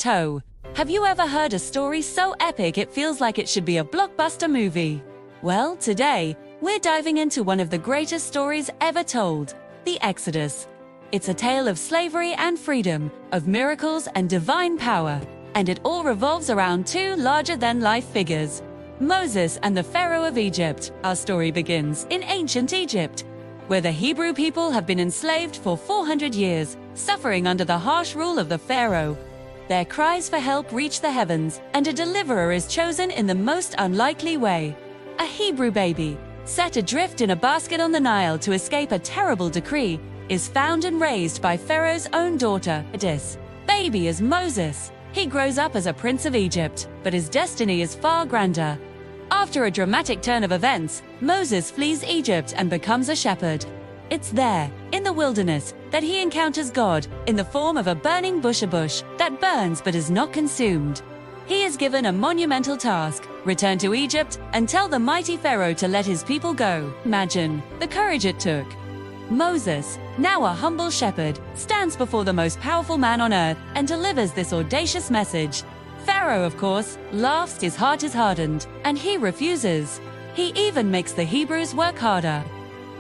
toe. Have you ever heard a story so epic it feels like it should be a blockbuster movie? Well, today, we're diving into one of the greatest stories ever told, the Exodus. It's a tale of slavery and freedom, of miracles and divine power, and it all revolves around two larger-than-life figures, Moses and the Pharaoh of Egypt. Our story begins in ancient Egypt, where the Hebrew people have been enslaved for 400 years, suffering under the harsh rule of the Pharaoh. Their cries for help reach the heavens, and a deliverer is chosen in the most unlikely way. A Hebrew baby, set adrift in a basket on the Nile to escape a terrible decree, is found and raised by Pharaoh's own daughter. This baby is Moses. He grows up as a prince of Egypt, but his destiny is far grander. After a dramatic turn of events, Moses flees Egypt and becomes a shepherd. It's there, in the wilderness, that he encounters God in the form of a burning bush that burns but is not consumed. He is given a monumental task: return to Egypt and tell the mighty Pharaoh to let his people go. Imagine the courage it took. Moses, now a humble shepherd, stands before the most powerful man on earth and delivers this audacious message. Pharaoh, of course, laughs, his heart is hardened, and he refuses. He even makes the Hebrews work harder.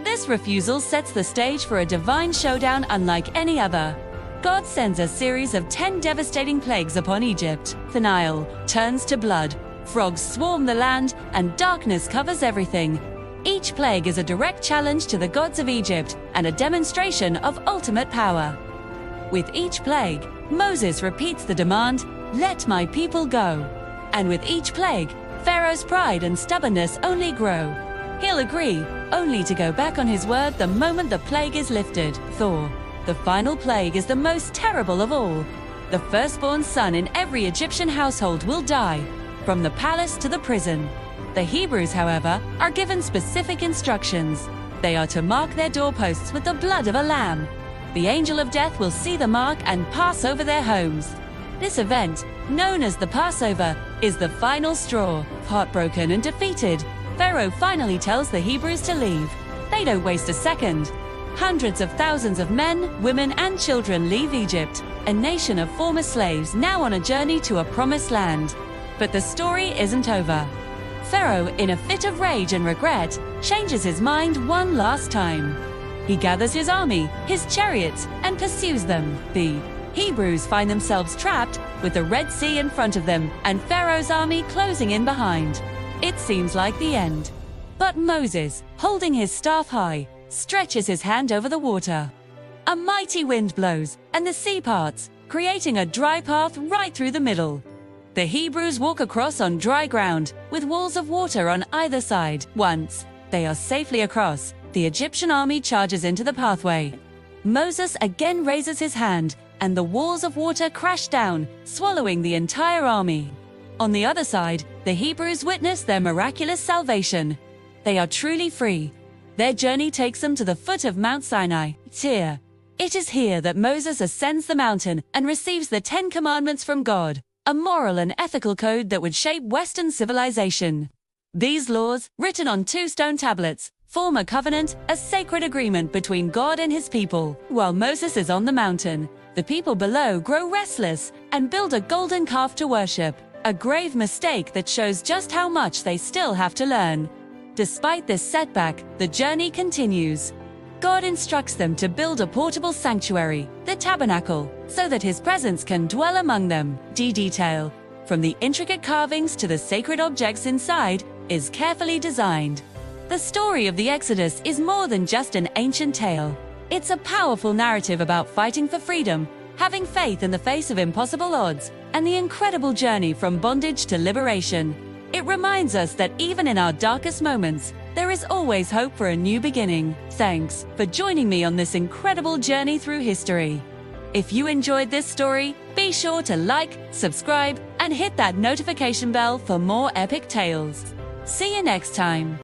This refusal sets the stage for a divine showdown unlike any other. God sends a series of 10 devastating plagues upon Egypt. The Nile turns to blood, frogs swarm the land, and darkness covers everything. Each plague is a direct challenge to the gods of Egypt and a demonstration of ultimate power. With each plague, Moses repeats the demand, "Let my people go." And with each plague, Pharaoh's pride and stubbornness only grow. He'll agree, only to go back on his word the moment the plague is lifted. The final plague is the most terrible of all. The firstborn son in every Egyptian household will die, from the palace to the prison. The Hebrews, however, are given specific instructions. They are to mark their doorposts with the blood of a lamb. The angel of death will see the mark and pass over their homes. This event, known as the Passover, is the final straw. Heartbroken and defeated, Pharaoh finally tells the Hebrews to leave. They don't waste a second. Hundreds of thousands of men, women, and children leave Egypt, a nation of former slaves now on a journey to a promised land. But the story isn't over. Pharaoh, in a fit of rage and regret, changes his mind one last time. He gathers his army, his chariots, and pursues them. The Hebrews find themselves trapped, with the Red Sea in front of them and Pharaoh's army closing in behind. It seems like the end. But Moses, holding his staff high, stretches his hand over the water. A mighty wind blows, and the sea parts, creating a dry path right through the middle. The Hebrews walk across on dry ground, with walls of water on either side. Once they are safely across, the Egyptian army charges into the pathway. Moses again raises his hand, and the walls of water crash down, swallowing the entire army. On the other side, the Hebrews witness their miraculous salvation. They are truly free. Their journey takes them to the foot of Mount Sinai. It is here that Moses ascends the mountain and receives the 10 Commandments from God, a moral and ethical code that would shape Western civilization. These laws, written on 2 stone tablets, form a covenant, a sacred agreement between God and his people. While Moses is on the mountain, the people below grow restless and build a golden calf to worship, a grave mistake that shows just how much they still have to learn. Despite this setback, the journey continues. God instructs them to build a portable sanctuary, the tabernacle, so that his presence can dwell among them. Detail, from the intricate carvings to the sacred objects inside, is carefully designed. The story of the Exodus is more than just an ancient tale. It's a powerful narrative about fighting for freedom, having faith in the face of impossible odds, and the incredible journey from bondage to liberation. It reminds us that even in our darkest moments, there is always hope for a new beginning. Thanks for joining me on this incredible journey through history. If you enjoyed this story, be sure to like, subscribe, and hit that notification bell for more epic tales. See you next time.